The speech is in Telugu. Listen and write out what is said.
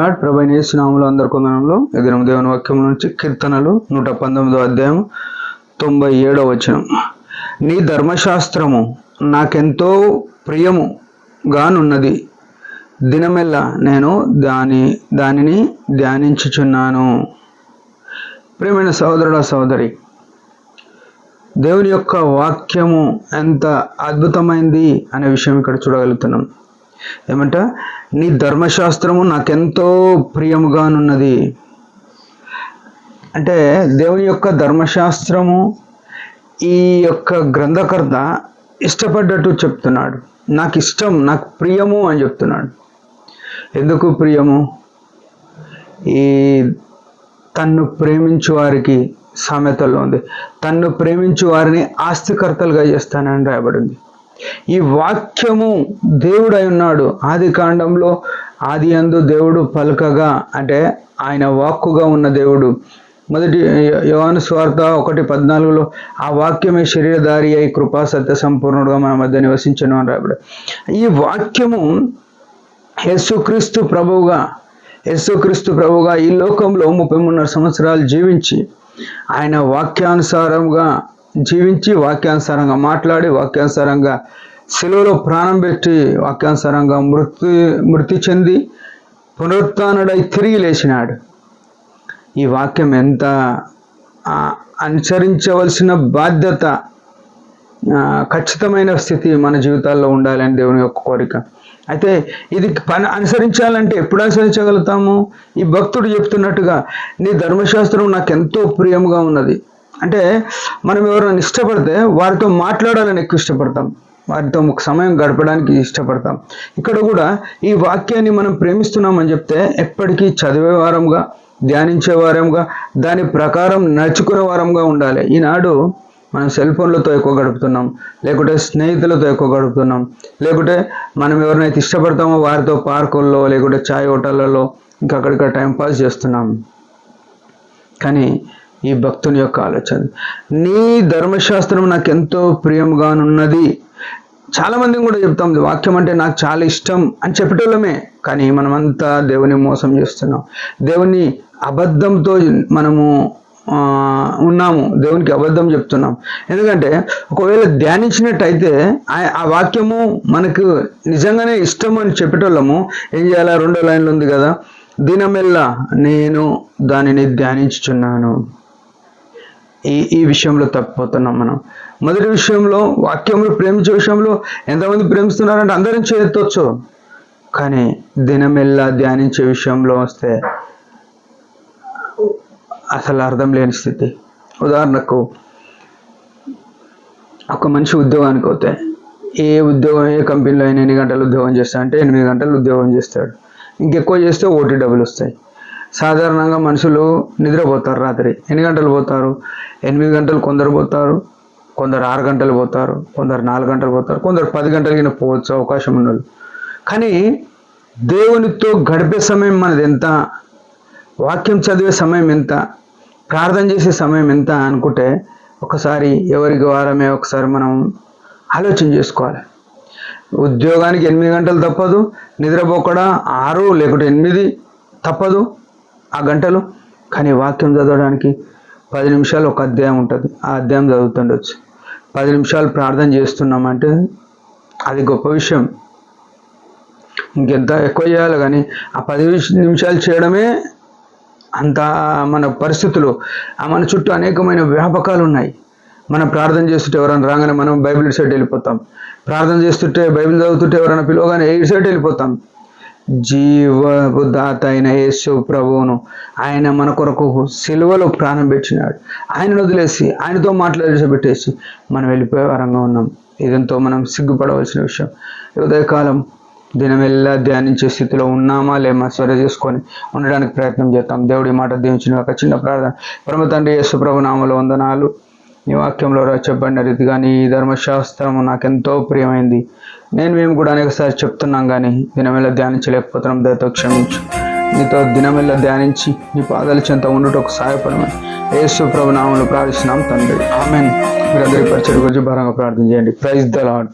లార్డ్. ప్రభువైన యేసు నామములో అందరి కొందనంలో ఎదిరం దేవుని వాక్యం నుంచి కీర్తనలు 119వ అధ్యాయం 97వ వచనం. నీ ధర్మశాస్త్రము నాకెంతో ప్రియముగానున్నది, దినమెల్లా నేను దానిని ధ్యానించుచున్నాను. ప్రియమైన సహోదరుడా సహోదరి, దేవుని యొక్క వాక్యము ఎంత అద్భుతమైంది అనే విషయం ఇక్కడ చూడగలుగుతున్నాం. ఏమంట, నీ ధర్మశాస్త్రము నాకెంతో ప్రియముగానున్నది అంటే దేవుని యొక్క ధర్మశాస్త్రము ఈ యొక్క గ్రంథకర్త ఇష్టపడ్డట్టు చెప్తున్నాడు. నాకు ఇష్టం, నాకు ప్రియము అని చెప్తున్నాడు. ఎందుకు ప్రియము? ఈ తన్ను ప్రేమించు వారికి సామెతల్లో ఉంది, తన్ను ప్రేమించు వారిని ఆస్తికర్తలుగా చేస్తానని రాయబడింది. ఈ వాక్యము దేవుడై ఉన్నాడు. ఆది కాండంలో ఆది యందు దేవుడు పలుకగా, అంటే ఆయన వాక్కుగా ఉన్న దేవుడు. మొదటి యోహాను సువార్త 1:14 ఆ వాక్యమే శరీరధారి అయి కృపా సత్య సంపూర్ణుడుగా మన మధ్య నివసించను అని రాయబడి. ఈ వాక్యము యేసుక్రీస్తు ప్రభువుగా ఈ లోకంలో 33 సంవత్సరాలు జీవించి, ఆయన వాక్యానుసారంగా జీవించి, వాక్యానుసారంగా మాట్లాడి, వాక్యానుసారంగా శిలువలో ప్రాణం పెట్టి, వాక్యానుసారంగా మృతి చెంది పునరుత్థానుడై తిరిగి లేచినాడు. ఈ వాక్యం ఎంత అనుసరించవలసిన బాధ్యత, ఖచ్చితమైన స్థితి మన జీవితాల్లో ఉండాలని దేవుని యొక్క కోరిక. అయితే ఇది అనుసరించాలంటే ఎప్పుడు అనుసరించగలుగుతాము? ఈ భక్తుడు చెప్తున్నట్టుగా నీ ధర్మశాస్త్రం నాకు ఎంతో ప్రియముగా ఉన్నది. అంటే మనం ఎవరైనా ఇష్టపడితే వారితో మాట్లాడాలని ఎక్కువ ఇష్టపడతాం, వారితో ఒక సమయం గడపడానికి ఇష్టపడతాం. ఇక్కడ కూడా ఈ వాక్యాన్ని మనం ప్రేమిస్తున్నామని చెప్తే ఎప్పటికీ చదివే వారంగా, ధ్యానించే వారంగా, దాని ప్రకారం నడుచుకునే వారంగా ఉండాలి. ఈనాడు మనం సెల్ ఫోన్లతో ఎక్కువ గడుపుతున్నాం, లేకుంటే స్నేహితులతో ఎక్కువ గడుపుతున్నాం, లేకుంటే మనం ఎవరినైతే ఇష్టపడతామో వారితో పార్కుల్లో, లేకుంటే చాయ్ హోటళ్ళలో ఇంకా అక్కడిక్కడ టైంపాస్ చేస్తున్నాం. కానీ ఈ భక్తుని యొక్క ఆలోచన, నీ ధర్మశాస్త్రం నాకు ఎంతో ప్రియముగానున్నది. చాలామంది కూడా చెప్తాం వాక్యం అంటే నాకు చాలా ఇష్టం అని చెప్పేటోళ్ళమే, కానీ మనమంతా దేవుని మోసం చేస్తున్నాం. దేవుని అబద్ధంతో మనము ఉన్నాము, దేవునికి అబద్ధం చెప్తున్నాం. ఎందుకంటే ఒకవేళ ధ్యానించినట్టయితే ఆ వాక్యము మనకు నిజంగానే ఇష్టం అని చెప్పేటోళ్ళము ఏం చేయాలా? 2వ లైన్లో ఉంది కదా, దినమెల్లా నేను దానిని ధ్యానించుచున్నాను. ఈ విషయంలో తప్పిపోతున్నాం మనం. మొదటి విషయంలో, వాక్యంలో ప్రేమించే విషయంలో ఎంతమంది ప్రేమిస్తున్నారంటే అందరం చేయొచ్చు, కానీ దినమెల్లా ధ్యానించే విషయంలో వస్తే అసలు అర్థం లేని స్థితి. ఉదాహరణకు ఒక మనిషి ఉద్యోగానికి పోతే, ఏ కంపెనీలో అయినా 8 గంటలు ఉద్యోగం చేస్తా అంటే 8 గంటలు ఉద్యోగం చేస్తాడు. ఇంకెక్కువ చేస్తే ఓటీ డబ్బులు వస్తాయి. సాధారణంగా మనుషులు నిద్రపోతారు. రాత్రి ఎన్ని గంటలు పోతారు? 8 గంటలు కొందరు పోతారు, కొందరు 6 గంటలు పోతారు, కొందరు 4 గంటలు పోతారు, కొందరు 10 గంటలకి పోవచ్చు అవకాశం ఉన్నది. కానీ దేవునితో గడిపే సమయం మనది ఎంత? వాక్యం చదివే సమయం ఎంత? ప్రార్థన చేసే సమయం ఎంత అనుకుంటే ఒకసారి ఎవరికి వారమే ఒకసారి మనం ఆలోచన చేసుకోవాలి. ఉద్యోగానికి 8 గంటలు తప్పదు, నిద్రపోకడా 6 లేకుంటే 8 తప్పదు ఆ గంటలు. కానీ వాక్యం చదవడానికి 10 నిమిషాలు ఒక అధ్యాయం ఉంటుంది, ఆ అధ్యాయం చదువుతుండొచ్చు. 10 నిమిషాలు ప్రార్థన చేస్తున్నామంటే అది గొప్ప విషయం. ఇంకెంత ఎక్కువ చేయాలి, కానీ ఆ 10 నిమిషాలు చేయడమే అంత. మన పరిస్థితులు, మన చుట్టూ అనేకమైన వ్యాపకాలు ఉన్నాయి. మనం ప్రార్థన చేస్తుంటే ఎవరైనా రాగానే మనం బైబిల్ సైడ్ వెళ్ళిపోతాం, ప్రార్థన చేస్తుంటే బైబిల్ చదువుతుంటే ఎవరైనా పిలవగానే ఏ సైడ్ వెళ్ళిపోతాం. జీవదాత అయిన యేసు ప్రభువును, ఆయన మన కొరకు సిలువలో ప్రాణం పెట్టినాడు. ఆయనను వదిలేసి, ఆయనతో మాట్లాడేసి మనం వెళ్ళిపోయే వరంగా ఉన్నాం. ఇదంతో మనం సిగ్గుపడవలసిన విషయం. ఉదయకాలం దినమెల్లా ధ్యానించే స్థితిలో ఉన్నామా లేమా సరి చేసుకొని ఉండడానికి ప్రయత్నం చేద్దాం. దేవుడి మాట దీవించిన ఒక చిన్న ప్రార్థన. పరమ తండ్రి యేసు ప్రభు నామములో వందనాలు. నీ వాక్యంలో చెప్పబడిన రీతిగా నీ ధర్మశాస్త్రము నాకెంతో ప్రియమైంది. మేము కూడా అనేకసారి చెప్తున్నాం, కానీ దినమెల్లా ధ్యానించలేకపోతున్నాం. దయతో క్షమించు. నీతో దినమెల్లా ధ్యానించి నీ పాదాల చెంత ఉండుటకు సహాయపడమని యేసు ప్రభు నామములో ప్రార్థిస్తున్నాం తండ్రి, ఆమేన్. మీరందరి పరిచయం గురించి భారంగా ప్రార్థన చేయండి. Praise the lord.